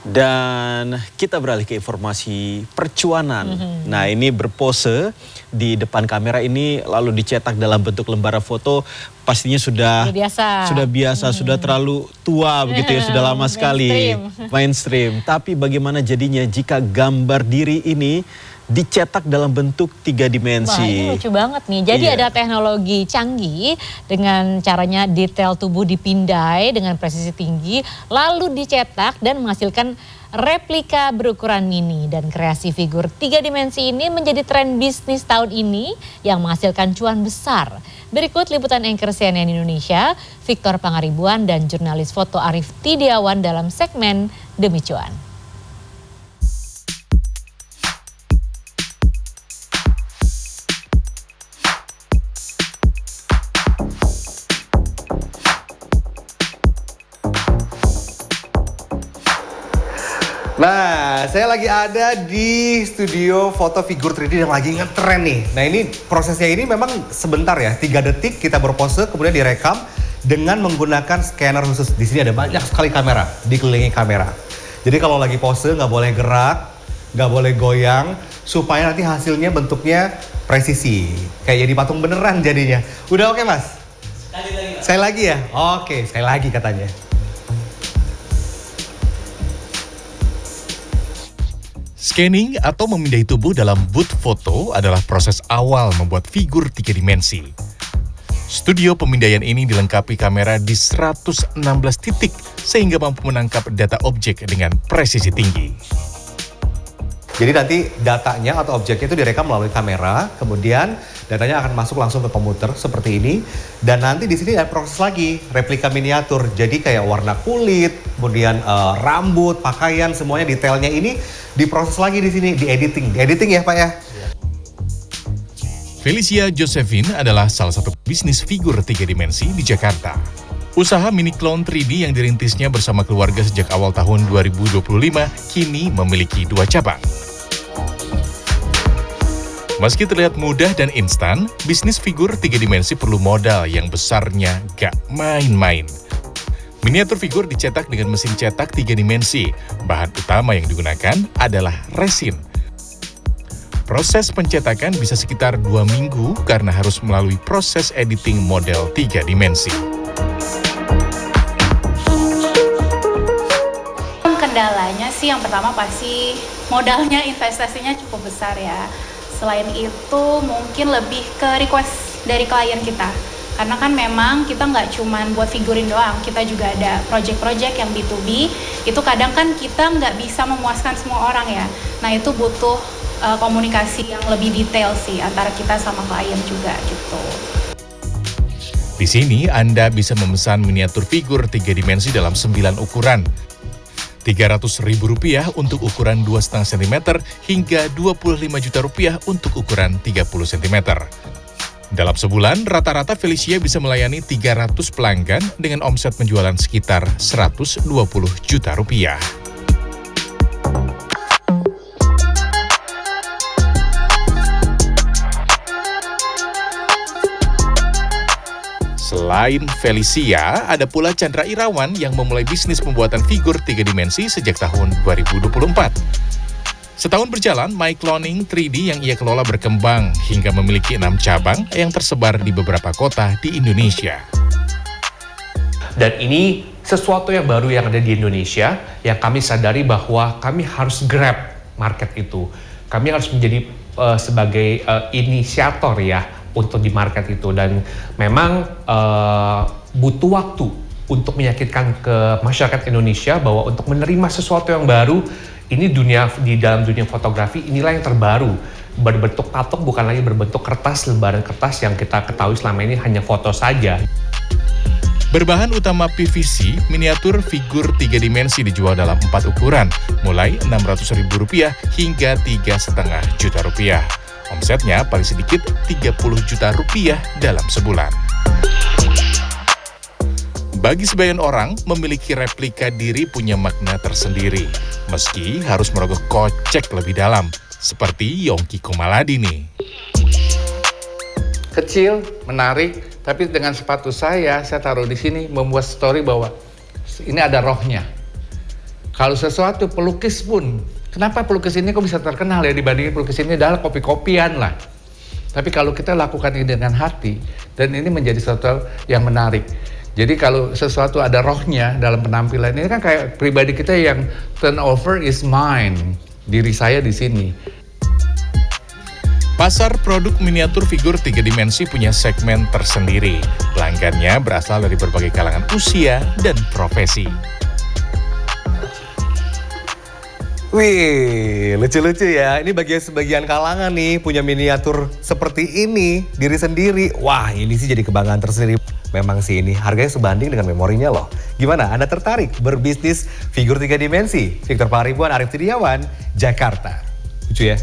Dan kita beralih ke informasi percuanan. Nah, ini berpose di depan kamera ini lalu dicetak dalam bentuk lembaran foto, pastinya sudah biasa, sudah terlalu tua begitu ya, sudah lama sekali mainstream. Tapi bagaimana jadinya jika gambar diri ini dicetak dalam bentuk 3 dimensi. Wah, ini lucu banget nih. Jadi ada teknologi canggih dengan caranya detail tubuh dipindai dengan presisi tinggi, lalu dicetak dan menghasilkan replika berukuran mini. Dan kreasi figur 3 dimensi ini menjadi tren bisnis tahun ini yang menghasilkan cuan besar. Berikut liputan anchor CNN Indonesia, Victor Pangaribuan dan jurnalis foto Arif Tidiawan dalam segmen Demi Cuan. Nah, saya lagi ada di studio foto figur 3D yang lagi ngetren nih. Nah, ini prosesnya ini memang sebentar ya, 3 detik kita berpose kemudian direkam dengan menggunakan scanner khusus. Di sini ada banyak sekali kamera, dikelilingi kamera. Jadi kalau lagi pose nggak boleh gerak, nggak boleh goyang, supaya nanti hasilnya bentuknya presisi. Kayak jadi patung beneran jadinya. Udah oke, Mas? Sekali lagi, Mas. Saya lagi ya? Oke, sekali lagi katanya. Scanning atau memindai tubuh dalam booth foto adalah proses awal membuat figur 3 dimensi. Studio pemindaian ini dilengkapi kamera di 116 titik sehingga mampu menangkap data objek dengan presisi tinggi. Jadi nanti datanya atau objeknya itu direkam melalui kamera, kemudian datanya akan masuk langsung ke komputer seperti ini. Dan nanti di sini ada proses lagi, replika miniatur. Jadi kayak warna kulit, kemudian rambut, pakaian, semuanya detailnya ini diproses lagi di sini, di editing ya Pak ya. Felicia Josephine adalah salah satu bisnis figur 3 dimensi di Jakarta. Usaha mini clone 3D yang dirintisnya bersama keluarga sejak awal tahun 2025 kini memiliki 2 cabang. Meski terlihat mudah dan instan, bisnis figur 3 dimensi perlu modal yang besarnya gak main-main. Miniatur figur dicetak dengan mesin cetak 3 dimensi. Bahan utama yang digunakan adalah resin. Proses pencetakan bisa sekitar 2 minggu karena harus melalui proses editing model 3 dimensi. Kendalanya sih yang pertama pasti modalnya, investasinya cukup besar ya. Selain itu mungkin lebih ke request dari klien kita. Karena kan memang kita nggak cuman buat figurin doang, kita juga ada project-project yang B2B. Itu kadang kan kita nggak bisa memuaskan semua orang ya. Nah itu butuh komunikasi yang lebih detail sih antara kita sama klien juga gitu. Di sini Anda bisa memesan miniatur figur 3 dimensi dalam 9 ukuran. Rp300.000 untuk ukuran 2,5 cm hingga Rp25 juta untuk ukuran 30 cm. Dalam sebulan, rata-rata Felicia bisa melayani 300 pelanggan dengan omset penjualan sekitar Rp120 juta. Selain Felicia, ada pula Chandra Irawan yang memulai bisnis pembuatan figur 3 dimensi sejak tahun 2024. Setahun berjalan, My Cloning 3D yang ia kelola berkembang hingga memiliki 6 cabang yang tersebar di beberapa kota di Indonesia. Dan ini sesuatu yang baru yang ada di Indonesia, yang kami sadari bahwa kami harus grab market itu. Kami harus menjadi sebagai inisiator ya, untuk di market itu, dan memang butuh waktu untuk meyakinkan ke masyarakat Indonesia bahwa untuk menerima sesuatu yang baru, ini di dalam dunia fotografi inilah yang terbaru, berbentuk patok bukan lagi berbentuk kertas, lembaran kertas yang kita ketahui selama ini hanya foto saja. Berbahan utama PVC, miniatur figur 3 dimensi dijual dalam 4 ukuran, mulai Rp600.000 hingga Rp3,5 juta. Omsetnya paling sedikit Rp30 juta dalam sebulan. Bagi sebagian orang, memiliki replika diri punya makna tersendiri. Meski harus merogoh kocek lebih dalam, seperti Yongki Komaladi nih. Kecil, menarik, tapi dengan sepatu saya taruh di sini membuat story bahwa ini ada rohnya. Kalau sesuatu pelukis pun, kenapa pelukis ini kok bisa terkenal ya dibandingin pelukis ini adalah kopi-kopian lah. Tapi kalau kita lakukan ini dengan hati, dan ini menjadi sesuatu yang menarik. Jadi kalau sesuatu ada rohnya dalam penampilan ini kan kayak pribadi kita yang turnover is mine, diri saya di sini. Pasar produk miniatur figur 3 dimensi punya segmen tersendiri. Pelanggannya berasal dari berbagai kalangan usia dan profesi. Wih, lucu-lucu ya. Ini sebagian kalangan nih punya miniatur seperti ini, diri sendiri. Wah, ini sih jadi kebanggaan tersendiri. Memang sih ini harganya sebanding dengan memorinya loh. Gimana? Anda tertarik berbisnis figur 3 dimensi? Victor Pangaribuan, Arief Tidiawan, Jakarta. Lucu ya?